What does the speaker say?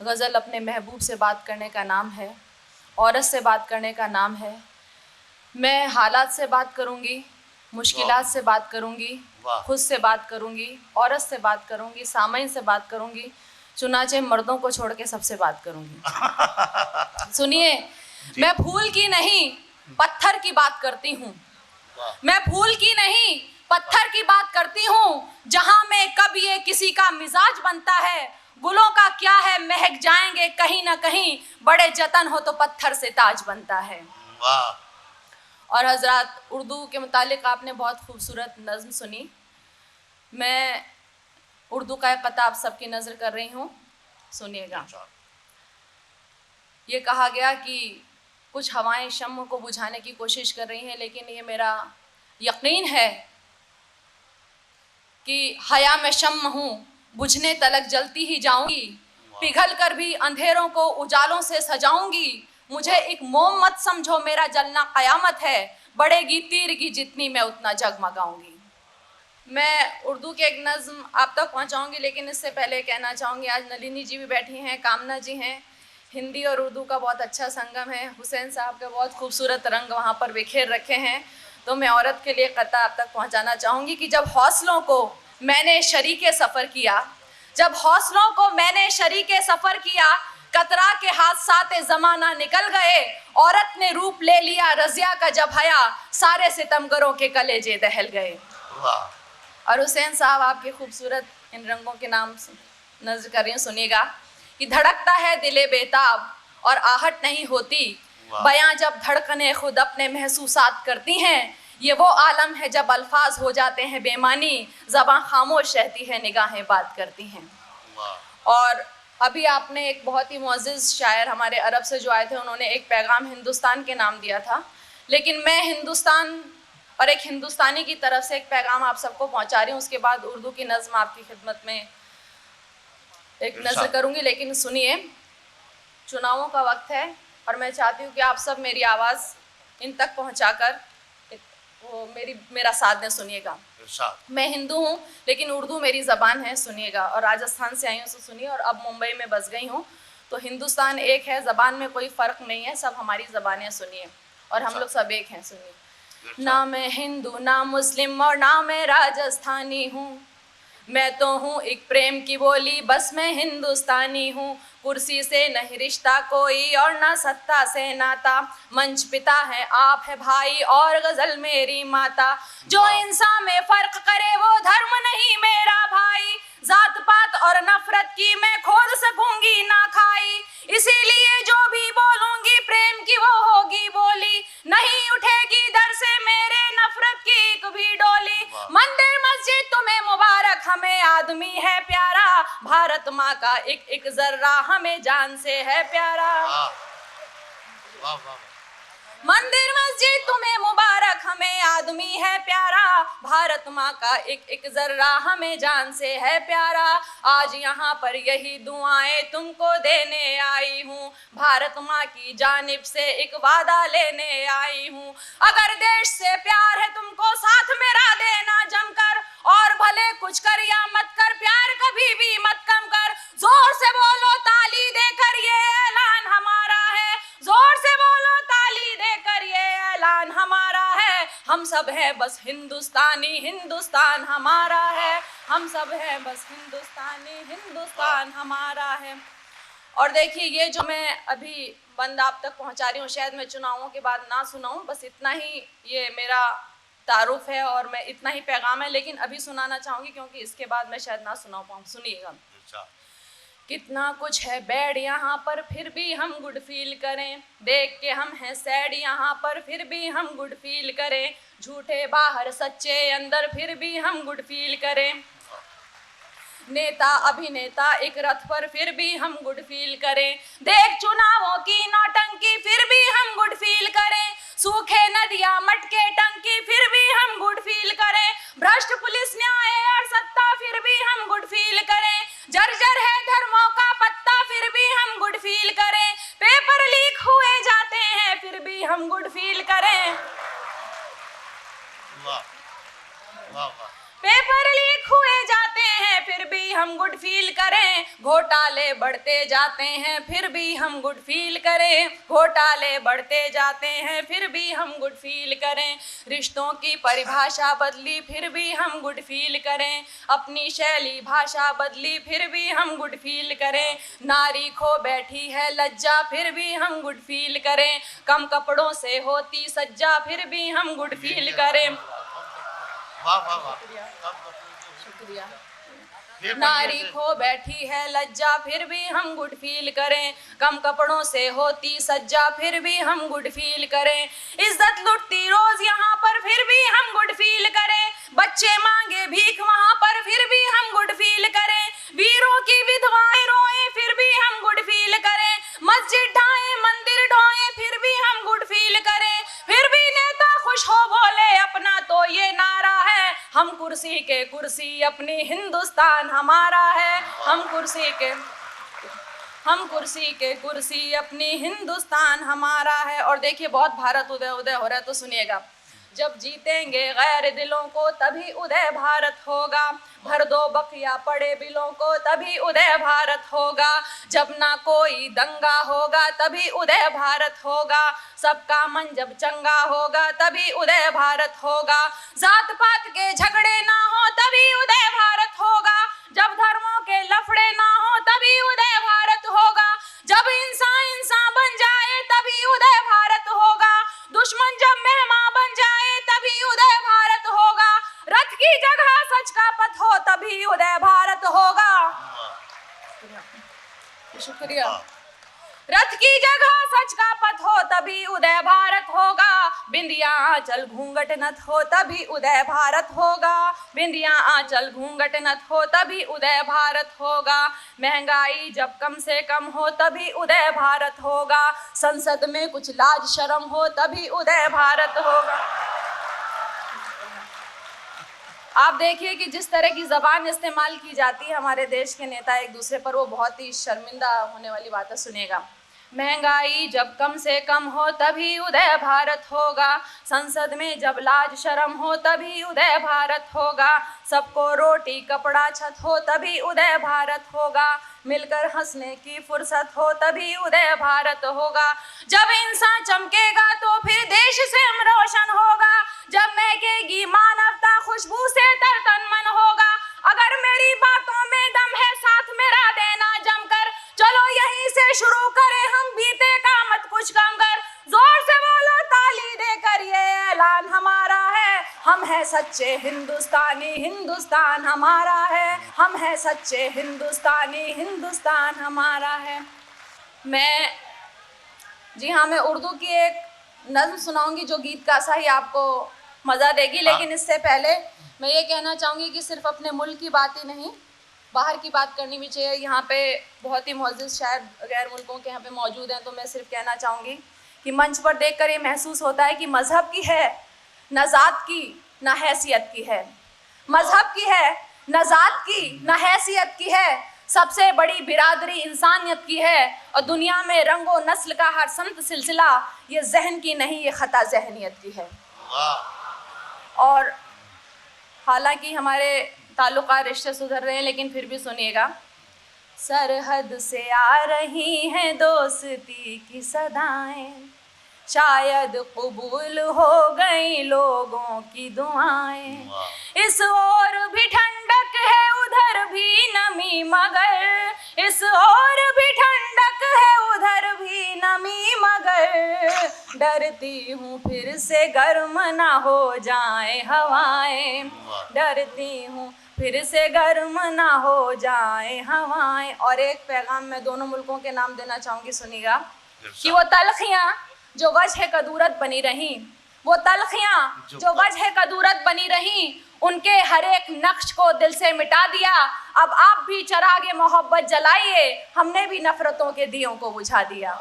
गज़ल अपने महबूब से बात करने का नाम है, औरत से बात करने का नाम है। मैं हालात से बात करूँगी, मुश्किलात से बात करूँगी, खुद से बात करूँगी, औरत से बात करूँगी, सामईन से बात करूँगी, चुनाचे मर्दों को छोड़ के सबसे बात करूँगी। सुनिए, मैं फूल की नहीं पत्थर की बात करती हूँ। मैं फूल की नहीं पत्थर की बात करती हूँ। जहाँ में कब ये किसी का मिजाज बनता है, गुलों का क्या है महक जाएंगे कहीं ना कहीं, बड़े जतन हो तो पत्थर से ताज बनता है। और हजरात, उर्दू के मुतालिक आपने बहुत खूबसूरत नज़्म सुनी। मैं उर्दू का एक क़ता आप सबकी नज़र कर रही हूँ, सुनिएगा। ये कहा गया कि कुछ हवाएं शम्म को बुझाने की कोशिश कर रही हैं, लेकिन ये मेरा यकीन है कि हया में शम्म हूँ, बुझने तलक जलती ही जाऊंगी, पिघल कर भी अंधेरों को उजालों से सजाऊंगी। मुझे एक मोम मत समझो, मेरा जलना क़यामत है, बढ़ेगी तीर की जितनी मैं उतना जगमगाऊंगी। मैं उर्दू के एक नज़्म आप तक पहुँचाऊँगी, लेकिन इससे पहले कहना चाहूँगी, आज नलिनी जी भी बैठी हैं, कामना जी हैं। हिंदी और उर्दू का बहुत अच्छा संगम है। हुसैन साहब के बहुत खूबसूरत रंग वहाँ पर बिखेर रखे हैं। तो मैं औरत के लिए क़ता आप तक पहुँचाना चाहूँगी कि जब हौसलों को मैंने शरीके सफ़र किया, जब हौसलों को मैंने शरीके सफ़र किया, कतरा के हादसाते ज़माना निकल गए, औरत ने रूप ले लिया रज़िया का जब हया, सारे सितमगरों के कलेजे दहल गए। और हुसैन साहब आपके खूबसूरत इन रंगों के नाम नज़र कर रही हूँ, सुनिएगा कि धड़कता है दिले बेताब और आहट नहीं होती, बयां जब धड़कने खुद अपने महसूसात करती हैं, ये वो आलम है जब अल्फाज हो जाते हैं बेमानी, ज़बां खामोश रहती है निगाहें बात करती हैं। और अभी आपने एक बहुत ही मुअज़्ज़िज़ शायर हमारे अरब से जो आए थे, उन्होंने एक पैगाम हिंदुस्तान के नाम दिया था, लेकिन मैं हिंदुस्तान और एक हिंदुस्तानी की तरफ से एक पैगाम आप सबको पहुंचा रही हूँ। उसके बाद उर्दू की नज़्म आपकी खिदमत में एक नज़र करूँगी, लेकिन सुनिए, चुनावों का वक्त है और मैं चाहती हूँ कि आप सब मेरी आवाज़ इन तक पहुँचाकर मेरा साथ दें। सुनिएगा, मैं हिंदू हूँ लेकिन उर्दू मेरी ज़बान है, सुनिएगा। और राजस्थान से आई हूँ, तो सुनिए। और अब मुंबई में बस गई हूँ, तो हिंदुस्तान एक है, ज़बान में कोई फ़र्क नहीं है, सब हमारी ज़बानें, सुनिए। और हम लोग सब एक हैं, सुनिए। ना मैं हिंदू, ना मुस्लिम और ना मैं राजस्थानी हूँ, मैं तो हूँ एक प्रेम की बोली, बस मैं हिंदुस्तानी हूँ। कुर्सी से नहीं रिश्ता कोई और ना सत्ता से नाता, मंच पिता है आप है भाई और गज़ल मेरी माता। जो इंसान में फ़र्क करे वो धर्म नहीं मेरा भाई, जात पात और नफरत की मैं खोद सकूंगी ना खाई। इसीलिए जो भी बोलूंगी प्रेम की वो होगी बोली, नहीं उठेगी दर से मेरे नफरत की एक भी डोली। मंदिर मस्जिद तुम्हें मुबारक, हमें आदमी है प्यारा, भारत माँ का एक एक जर्रा हमें जान से है प्यारा। मंदिर मस्जिद तुम्हें मुबारक, हमें आदमी है प्यारा, भारत माँ का एक एक जर्रा हमें जान से है प्यारा। आज यहाँ पर यही दुआएं तुमको देने आई हूँ, भारत माँ की जानिब से एक वादा लेने आई हूँ। अगर देश से प्यार है तुमको साथ मेरा देना जमकर, और भले कुछ कर या मत कर, प्यार कभी भी मत कम कर। जोर से बोलो ताली देकर ये ऐलान हमारा है, जोर से बोलो ताली देकर ये ऐलान हमारा है। हम सब है बस हिंदुस्तानी, हिंदुस्तान हमारा है, हम सब है बस हिंदुस्तानी, हिंदुस्तान हमारा है। और देखिए, ये जो मैं अभी बंद आप तक पहुंचा रही हूँ, शायद मैं चुनावों के बाद ना सुनाऊं, बस इतना ही ये मेरा तारुफ है और मैं इतना ही पैगाम है, लेकिन अभी सुनाना चाहूँगी क्योंकि इसके बाद मैं शायद ना सुना पाऊँ। सुनिएगा। कितना कुछ है बैड यहाँ पर फिर भी हम गुड फील करें, देख के हम हैं सैड यहाँ पर फिर भी हम गुड फील करें, झूठे बाहर सच्चे अंदर फिर भी हम गुड फील करें, नेता अभिनेता एक रथ पर फिर भी हम गुड फील करें, देख चुनावों की नौटंकी फिर भी हम गुड फील करें, सूखे नदियां मटके टंकी फिर भी हम गुड फील करें, भ्रष्ट पुलिस न्याय और सत्ता फिर भी हम गुड फील करें, जर्जर है धर्मों का पत्ता फिर भी हम गुड फील करें, पेपर लीक हुए जाते हैं फिर भी हम गुड फील करें, पेपर लीक हुए जाते हैं फिर भी हम हम गुड फील करें, घोटाले बढ़ते जाते हैं फिर भी हम गुड फील करें, घोटाले बढ़ते जाते हैं फिर भी हम गुड फील करें, रिश्तों की परिभाषा बदली फिर भी हम गुड फील करें, अपनी शैली भाषा बदली फिर भी हम गुड फील करें, नारी खो बैठी है लज्जा फिर भी हम गुड फील करें, कम कपड़ों से होती सज्जा फिर भी हम गुड फील करें। वाह वाह वाह, शुक्रिया। नारी खो बैठी है लज्जा फिर भी हम गुड फील करें, कम कपड़ों से होती सज्जा फिर भी हम गुड फील करें, इज्जत लुटती रोज यहाँ पर फिर भी हम गुड फील करें, बच्चे मांगे भीख वहाँ पर फिर भी हम गुड फील करें, वीरों की विधवाएं रोए फिर भी हम गुड फील करें, मस्जिद ढाए मंदिर ढोए फिर भी हम गुड फील करें, फिर भी नेता खुश हो बोले अपना तो ये नारा है, हम कुर्सी के कुर्सी अपनी हिंदुस्तान हमारा है, हम कुर्सी के कुर्सी अपनी हिंदुस्तान हमारा है। और देखिए बहुत भारत उदय उदय हो रहा है, तो सुनिएगा। जब जीतेंगे गैर दिलों को तभी उदय भारत होगा, भर दो बकिया पड़े बिलों को तभी उदय भारत होगा, जब ना कोई दंगा होगा तभी उदय भारत होगा, सबका मन जब चंगा होगा तभी उदय भारत होगा, जात पात के झगड़े ना हो तभी उदय भारत होगा, जब धर्मों के लफड़े ना हो तभी उदय भारत होगा, जब इंसान इंसान बन जाए तभी उदय भारत होगा, दुश्मन जब मेहमान बन जाए तभी उदय भारत होगा, रथ की जगह सच का पथ हो तभी उदय भारत होगा। शुक्रिया। रथ की जगह सच का पथ हो तभी उदय भारत होगा, बिंदिया आंचल घूंघट नथ हो तभी उदय भारत होगा, बिंदिया आंचल घूंघट नथ हो तभी उदय भारत होगा, महंगाई जब कम से कम हो तभी उदय भारत होगा, संसद में कुछ लाज शर्म हो तभी उदय भारत होगा। आप देखिए कि जिस तरह की ज़बान इस्तेमाल की जाती है हमारे देश के नेता एक दूसरे पर, वो बहुत ही शर्मिंदा होने वाली बात है। सुनेगा, महंगाई जब कम से कम हो तभी उदय भारत होगा, संसद में जब लाज शर्म हो तभी उदय भारत होगा, सबको रोटी कपड़ा छत हो तभी उदय भारत होगा, मिलकर हंसने की फुर्सत हो तभी उदय भारत होगा, जब इंसान चमकेगा तो फिर देश से हम रोशन होगा, जब महकेगी मानवता खुशबू से तर तन मन होगा, अगर मेरी बातों में दम है साथ मेरा देना जमकर, चलो यहीं से शुरू करें हम बीते का मत कुछ कम कर, जोर से बोलो ताली देकर ये ऐलान हमारा है, हम हैं सच्चे हिंदुस्तानी हिंदुस्तान हमारा है, हम हैं सच्चे हिंदुस्तानी हिंदुस्तान हमारा है। जी हाँ, मैं उर्दू की एक नज़्म सुनाऊंगी जो गीत का सा ही आपको मज़ा देगी, लेकिन इससे पहले मैं ये कहना चाहूँगी कि सिर्फ अपने मुल्क की बात ही नहीं, बाहर की बात करनी भी चाहिए। यहाँ पे बहुत ही मुअज़्ज़िज़ शायर गैर मुल्कों के यहाँ पे मौजूद हैं, तो मैं सिर्फ कहना चाहूँगी कि मंच पर देखकर ये महसूस होता है कि मज़हब की है न ज़ात की न हैसियत की है, मज़हब की है न ज़ात की न हैसियत की है, सबसे बड़ी बिरादरी इंसानियत की है, और दुनिया में रंगो नस्ल का हर संत सिलसिला ये जहन की नहीं ये ख़ता जहनियत की है। और हालांकि हमारे ताल्लुकात रिश्ते सुधर रहे हैं, लेकिन फिर भी सुनिएगा। सरहद से आ रही हैं दोस्ती की सदाएं, शायद कबूल हो गई लोगों की दुआएं, इस ओर भी ठंडक है उधर भी नमी मगर, इस ओर भी ठंडक है उधर भी नमी मगर, डरती हूँ फिर से गर्म ना हो जाए हवाएं, डरती हूँ फिर से गर्म ना हो जाए हवाएं। और एक पैगाम मैं दोनों मुल्कों के नाम देना चाहूँगी, सुनिएगा, कि वो तलखियाँ जो वजह कदूरत बनी रहीं, वो तलखियाँ जो वजह कदूरत बनी रहीं, उनके हर एक नक्श को दिल से मिटा दिया, अब आप भी चरागे मोहब्बत जलाइए, हमने भी नफरतों के दियों को बुझा दिया।